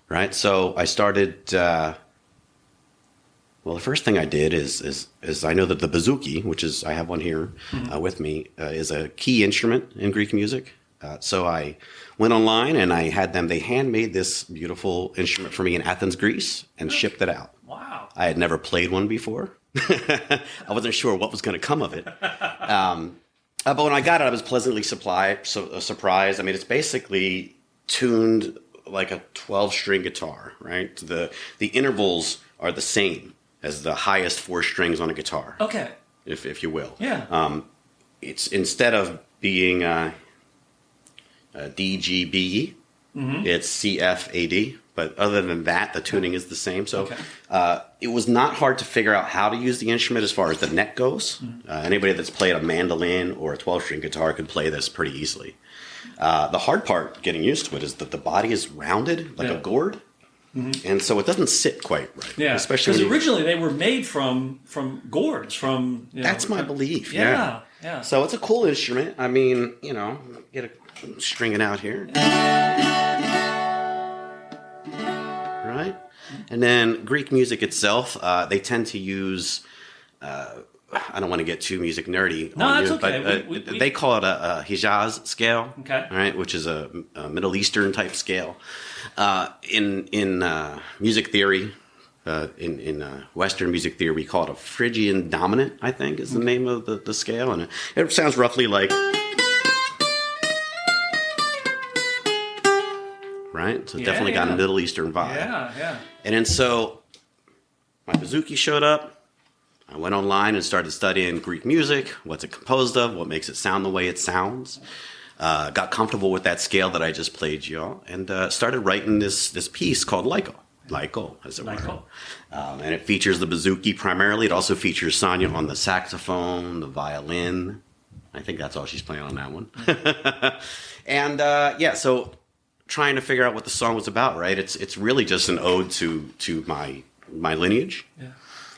right? So I started. The first thing I did is I know that the bouzouki, which is I have one here with me, is a key instrument in Greek music. So I went online and I had them. They handmade this beautiful instrument for me in Athens, Greece, and shipped it out. Wow! I had never played one before. I wasn't sure what was going to come of it. But when I got it, I was pleasantly surprised. I mean, it's basically tuned like a 12-string guitar, right? The intervals are the same as the highest 4 strings on a guitar. Okay. If you will. Yeah. It's instead of being D, G, B, it's C, F, A, D. But other than that, the tuning is the same. So it was not hard to figure out how to use the instrument as far as the neck goes. Anybody that's played a mandolin or a 12-string guitar could play this pretty easily. The hard part getting used to it is that the body is rounded like a gourd. And so it doesn't sit quite right. Yeah, especially because originally they were made from gourds. That's my belief. Yeah. So it's a cool instrument. I mean, get a string it out here. Right? And then Greek music itself, they tend to use, I don't want to get too music nerdy on you, okay. But they call it a Hijaz scale, okay. All right, which is a Middle Eastern type scale. In music theory, in Western music theory, we call it a Phrygian dominant, I think is the name of the scale. And it sounds roughly like... Right? So definitely got a Middle Eastern vibe. Yeah. And then so my bouzouki showed up. I went online and started studying Greek music. What's it composed of? What makes it sound the way it sounds? Got comfortable with that scale that I just played y'all. And started writing this piece called Laikó. Laikó, as it were. And it features the bouzouki primarily. It also features Sonya on the saxophone, the violin. I think that's all she's playing on that one. And so... trying to figure out what the song was about, right? It's really just an ode to my lineage. Yeah.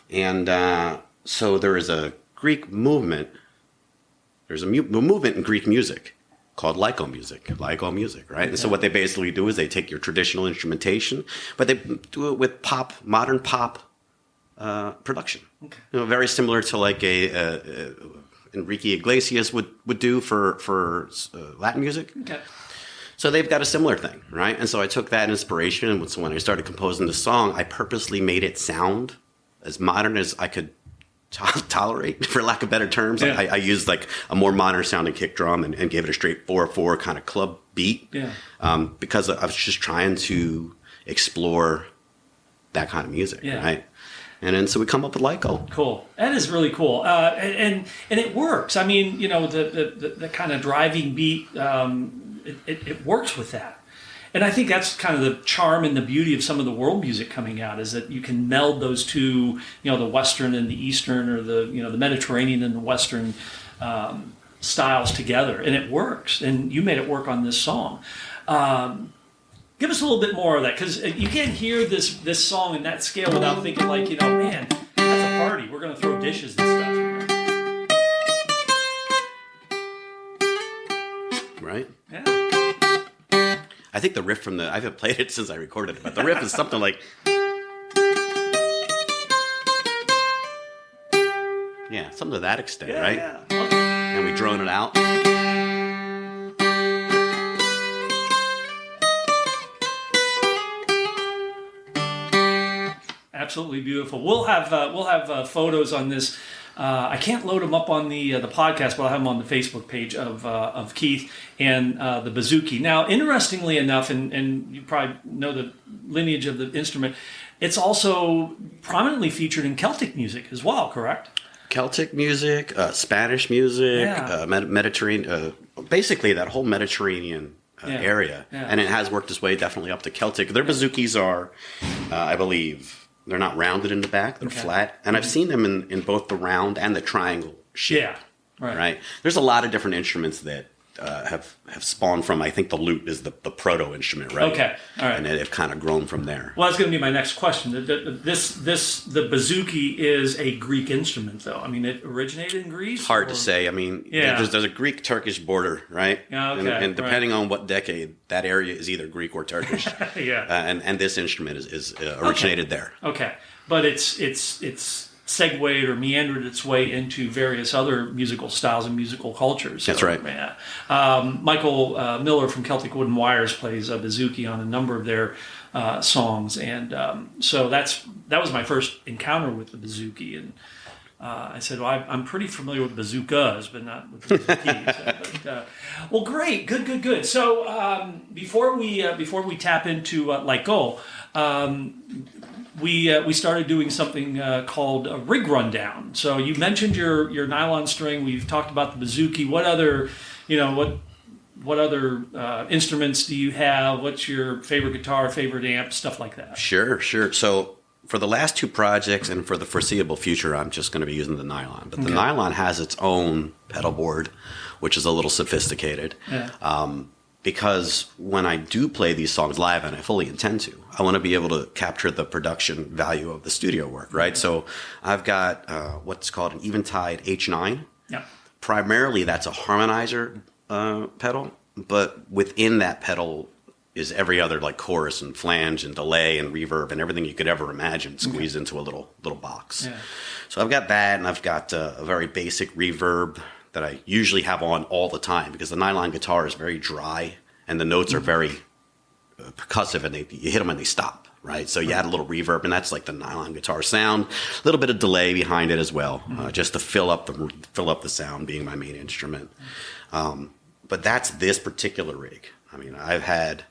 And so there is a Greek movement. There's a movement in Greek music called Laikó music, right? And so what they basically do is they take your traditional instrumentation, but they do it with modern pop production. Okay. Very similar to like a Enrique Iglesias would do for Latin music. Okay. So they've got a similar thing, right? And so I took that inspiration, and so when I started composing the song, I purposely made it sound as modern as I could tolerate, for lack of better terms. Yeah. I used like a more modern sounding kick drum and gave it a straight 4/4 kind of club beat, because I was just trying to explore that kind of music, right? And then so we come up with Laikó. Cool. That is really cool. And it works. I mean, the kind of driving beat, it works with that. And I think that's kind of the charm and the beauty of some of the world music coming out, is that you can meld those two, the Western and the Eastern, or the Mediterranean and the Western styles together, and it works. And you made it work on this song. Give us a little bit more of that, because you can't hear this song in that scale without thinking like, man, that's a party. We're going to throw dishes and stuff here. Right? Yeah. I think the riff I haven't played it since I recorded it, but the riff is something like... Yeah, something to that extent, right? Yeah. Okay. And we drone it out. Absolutely beautiful. We'll have photos on this. I can't load them up on the podcast, but I'll have them on the Facebook page of Keith and the bouzouki. Now, interestingly enough, and you probably know the lineage of the instrument, it's also prominently featured in Celtic music as well, correct? Celtic music, Spanish music, Mediterranean, basically that whole Mediterranean area. Yeah. And it has worked its way definitely up to Celtic. Their bouzouki's are, I believe... They're not rounded in the back; they're flat, and I've seen them in both the round and the triangle shape. Yeah, right. There's a lot of different instruments that have spawned from. I think the lute is the proto instrument, right? Okay, all right. And they've kind of grown from there. Well, that's going to be my next question. The bouzouki is a Greek instrument, though. I mean, it originated in Greece. Hard to say. I mean, there's a Greek-Turkish border, right? Yeah, okay. And depending on what decade, that area is either Greek or Turkish. And this instrument is originated there. Okay, but it's segued or meandered its way into various other musical styles and musical cultures. That's right. Yeah. Michael Miller from Celtic Wooden Wires plays bouzouki on a number of their songs, and so that was my first encounter with the bouzouki, and I said, well, I'm pretty familiar with bazookas, but not with the bouzouki. Well, great, good. So before we tap into Laikó, we started doing something called a rig rundown. So you mentioned your nylon string. We've talked about the bouzouki. What other, what other instruments do you have? What's your favorite guitar, favorite amp, stuff like that? Sure. So for the last two projects and for the foreseeable future, I'm just going to be using the nylon. But the nylon has its own pedal board, which is a little sophisticated. Yeah. because when I do play these songs live, and I fully intend to, I want to be able to capture the production value of the studio work, right? So I've got what's called an Eventide H9. Yeah. Primarily, that's a harmonizer pedal, but within that pedal is every other like chorus and flange and delay and reverb and everything you could ever imagine squeezed into a little box. Yeah. So I've got that, and I've got a very basic reverb that I usually have on all the time because the nylon guitar is very dry and the notes are very percussive, and you hit them and they stop, right? So you add a little reverb, and that's like the nylon guitar sound. A little bit of delay behind it as well, just to fill up the sound, being my main instrument. But that's this particular rig. I mean, I've had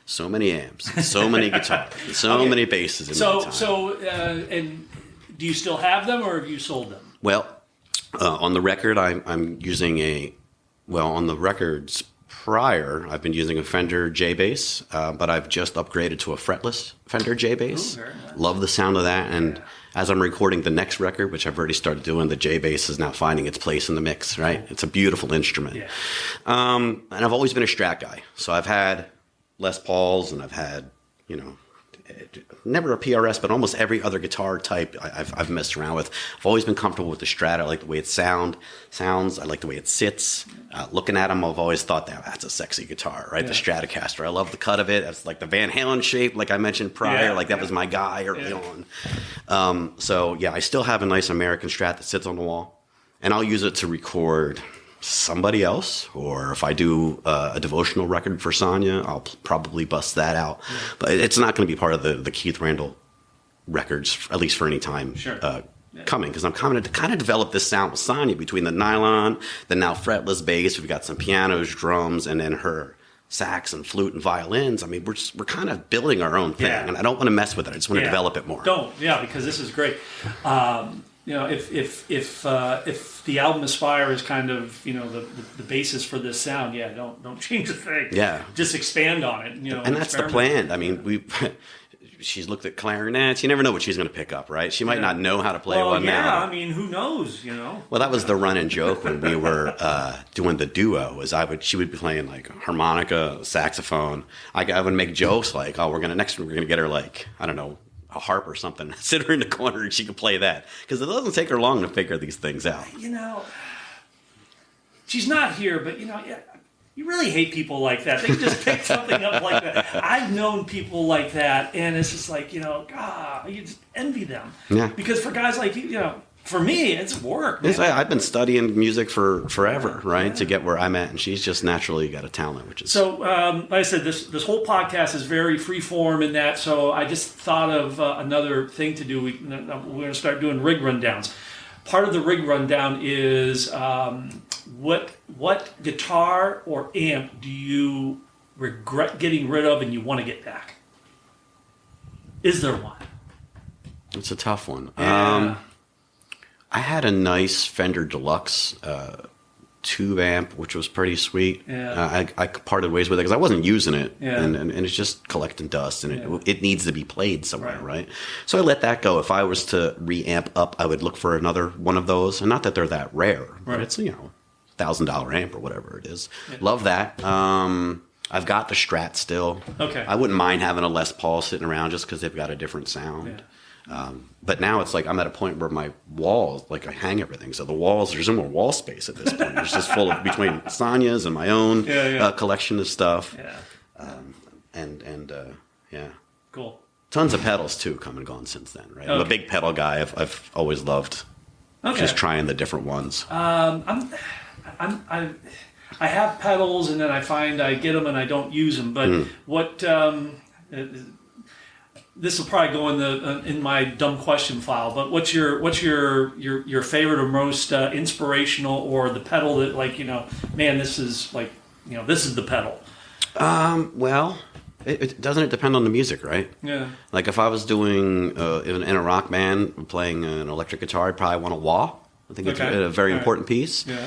so many amps, so many guitars, so many basses in my time. And do you still have them, or have you sold them? Well, on the record, I'm using on the records prior, I've been using a Fender J bass, but I've just upgraded to a fretless Fender J bass. Nice. Love the sound of that, and as I'm recording the next record, which I've already started doing, the J bass is now finding its place in the mix, right? It's a beautiful instrument. Yeah. And I've always been a Strat guy, so I've had Les Pauls, and I've had, never a PRS, but almost every other guitar type I've messed around with. I've always been comfortable with the Strat. I like the way it sounds. I like the way it sits. Looking at them, I've always thought that's a sexy guitar, right? Yeah. The Stratocaster. I love the cut of it. It's like the Van Halen shape, like I mentioned prior. Yeah. Like that was my guy early on. So I still have a nice American Strat that sits on the wall, and I'll use it to record somebody else, or if I do a devotional record for Sonya, I'll probably bust that out. Yeah. But it's not going to be part of the Keith Randall records, at least for any time coming, because I'm coming to kind of develop this sound with Sonya between the nylon, the now fretless bass. We've got some pianos, drums, and then her sax and flute and violins. I mean, we're kind of building our own thing, and I don't want to mess with it. I just want to develop it more. Because this is great. If the album Aspire is kind of the basis for this sound, don't change a thing. Yeah, just expand on it. And that's the plan. I mean, she's looked at clarinets. You never know what she's going to pick up, right? She might not know how to play one now. Yeah, I mean, who knows? Well, that was the running joke when we were doing the duo. She would be playing like harmonica, saxophone. I would make jokes like, "Oh, we're gonna get her like, I don't know, a harp or something, sit her in the corner and she can play that," because it doesn't take her long to figure these things out. She's not here, but you really hate people like that. They just pick something up like that. I've known people like that, and it's just like, you just envy them. Yeah. Because for guys like you, for me, it's work. I've been studying music for forever, right, to get where I'm at, and she's just naturally got a talent, which is so. Like I said, this whole podcast is very free form in that. So I just thought of another thing to do. We're going to start doing rig rundowns. Part of the rig rundown is what guitar or amp do you regret getting rid of and you want to get back? Is there one? It's a tough one. Yeah. I had a nice Fender Deluxe tube amp, which was pretty sweet. Yeah. I parted ways with it because I wasn't using it, and it's just collecting dust, and it needs to be played somewhere, right? So I let that go. If I was to reamp up, I would look for another one of those, and not that they're that rare, but it's $1,000 amp or whatever it is. Yeah. Love that. I've got the Strat still. Okay. I wouldn't mind having a Les Paul sitting around just because they've got a different sound. Yeah. But now it's like I'm at a point where my walls, like I hang everything. So the walls, there's no more wall space at this point. It's just full of between Sonya's and my own collection of stuff. Yeah. Cool. Tons of pedals too, come and gone since then, right? Okay. I'm a big pedal guy. I've always loved just trying the different ones. I have pedals, and then I find I get them and I don't use them. But what this will probably go in my dumb question file. But what's your favorite or most inspirational, or the pedal that man, this is this is the pedal? Well, it doesn't depend on the music, right? Yeah. Like if I was doing in a rock band playing an electric guitar, I'd probably want a wah. I think it's a very important piece. Yeah.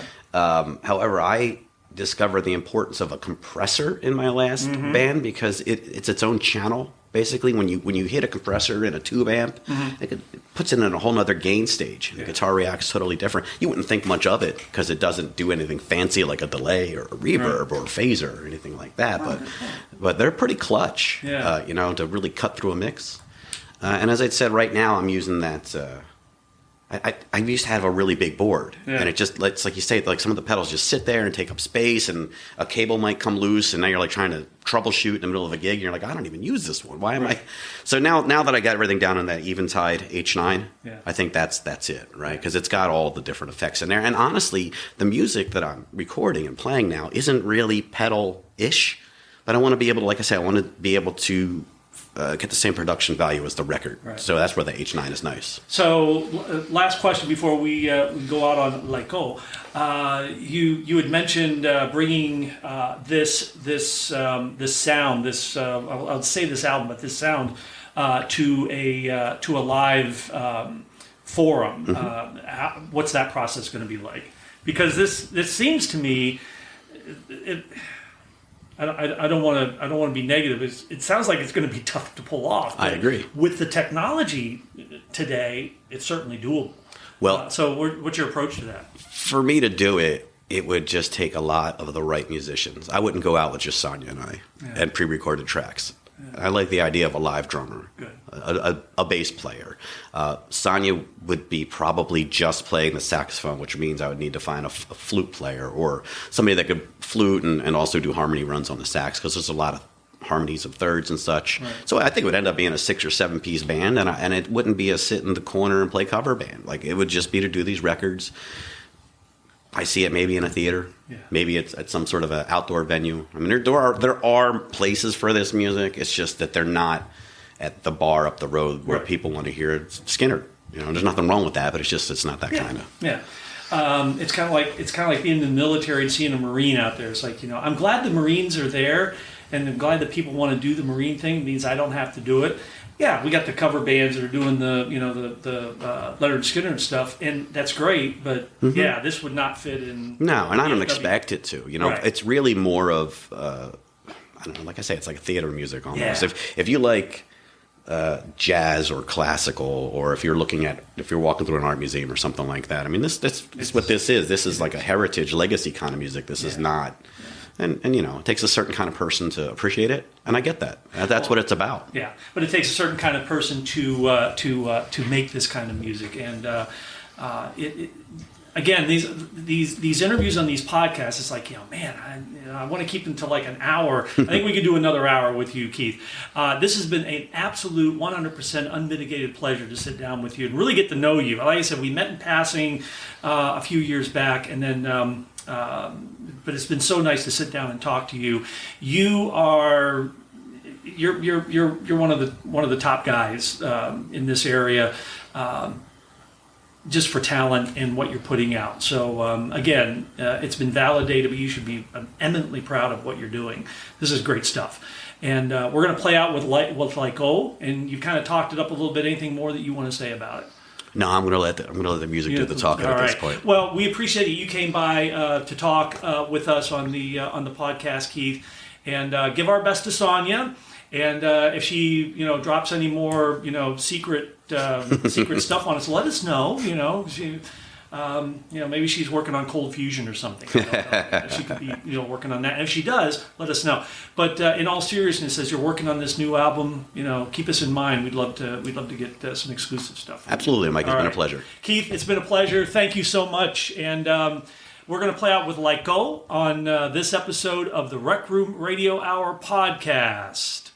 However, I discovered the importance of a compressor in my last band because it's its own channel Basically, when you hit a compressor in a tube amp, it puts it in a whole nother gain stage. And the guitar reacts totally different. You wouldn't think much of it because it doesn't do anything fancy like a delay or a reverb or a phaser or anything like that. But they're pretty clutch, to really cut through a mix. And as I said, right now I'm using that. I used to have a really big board, and it's like you say, like some of the pedals just sit there and take up space, and a cable might come loose, and now you're like trying to troubleshoot in the middle of a gig, and you're like, I don't even use this one. Why am I? So now that I got everything down on that Eventide H9, I think that's it, right? Because it's got all the different effects in there, and honestly, the music that I'm recording and playing now isn't really pedal-ish, but I want to be able to, like I said, I want to be able to get the same production value as the record. Right. So that's where the H9 is nice. So last question before we go out on Laikó. You had mentioned bringing this sound, I'll say this album, but this sound to a live forum. What's that process going to be like? Because this seems to me. I don't want to be negative. It sounds like it's going to be tough to pull off. I agree. With the technology today, it's certainly doable. Well, so what's your approach to that? For me to do it, it would just take a lot of the right musicians. I wouldn't go out with just Sonya and I and pre-recorded tracks. I like the idea of a live drummer, a bass player. Sonya would be probably just playing the saxophone, which means I would need to find a flute player or somebody that could flute and also do harmony runs on the sax, because there's a lot of harmonies of thirds and such. Right. So I think it would end up being a 6 or 7 piece band, and it wouldn't be a sit in the corner and play cover band. Like, it would just be to do these records. I see it maybe in a theater. Yeah. Maybe it's at some sort of an outdoor venue. I mean, there are places for this music. It's just that they're not at the bar up the road where people want to hear it. Skinner. There's nothing wrong with that, but it's not that kind of. Yeah. It's kind of like being in the military and seeing a Marine out there. It's like, I'm glad the Marines are there, and I'm glad that people want to do the Marine thing. It means I don't have to do it. Yeah, we got the cover bands that are doing the Leonard Skinner and stuff, and that's great. But this would not fit in. No, and I don't expect it to. It's really more of I don't know. Like I say, it's like theater music almost. Yeah. If you like jazz or classical, or if you're walking through an art museum or something like that. I mean, this is what this is. This is like a heritage legacy kind of music. This is not. And it takes a certain kind of person to appreciate it, and I get that. That's what it's about. Yeah, but it takes a certain kind of person to make this kind of music. And again, these interviews on these podcasts, it's like, I want to keep them to like an hour. I think we could do another hour with you, Keith. This has been an absolute 100% unmitigated pleasure to sit down with you and really get to know you. Like I said, we met in passing a few years back, and then. But it's been so nice to sit down and talk to you. You're one of the top guys in this area, just for talent and what you're putting out. So again, it's been validated, but you should be eminently proud of what you're doing. This is great stuff. And we're going to play out with Laikó, and you've kind of talked it up a little bit. Anything more that you want to say about it? No, I'm gonna let the music do the talking at this point. Well, we appreciate it. You came by to talk with us on the podcast, Keith, and give our best to Sonya. And if she drops any more secret stuff on us, let us know. Maybe she's working on Cold Fusion or something. She could be working on that. And if she does, let us know. But in all seriousness, as you're working on this new album, keep us in mind. We'd love to get some exclusive stuff. Absolutely, Mike. It's been a pleasure. Keith, it's been a pleasure. Thank you so much. And we're going to play out with Laikó on this episode of the Rec Room Radio Hour podcast.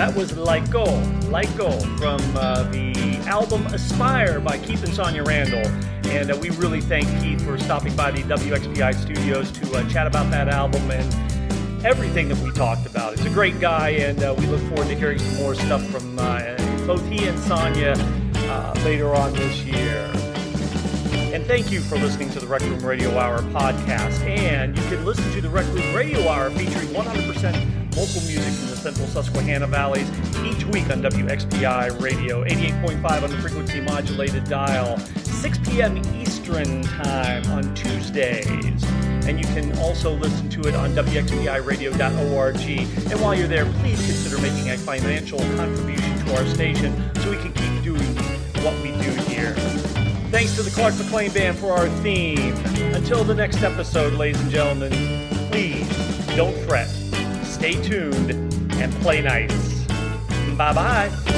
That was Laikó from the album Aspire by Keith and Sonya Randall. And we really thank Keith for stopping by the WXPI studios to chat about that album and everything that we talked about. It's a great guy, and we look forward to hearing some more stuff from both he and Sonya later on this year. And thank you for listening to the Rec Room Radio Hour podcast. And you can listen to the Rec Room Radio Hour featuring 100% local music from the central Susquehanna Valleys each week on WXPI Radio, 88.5 on the frequency modulated dial, 6 p.m. Eastern Time on Tuesdays. And you can also listen to it on WXPIRadio.org. And while you're there, please consider making a financial contribution to our station so we can keep doing what we do here. Thanks to the Clark McLean Band for our theme. Until the next episode, ladies and gentlemen, please don't fret, stay tuned, and play nice. Bye-bye.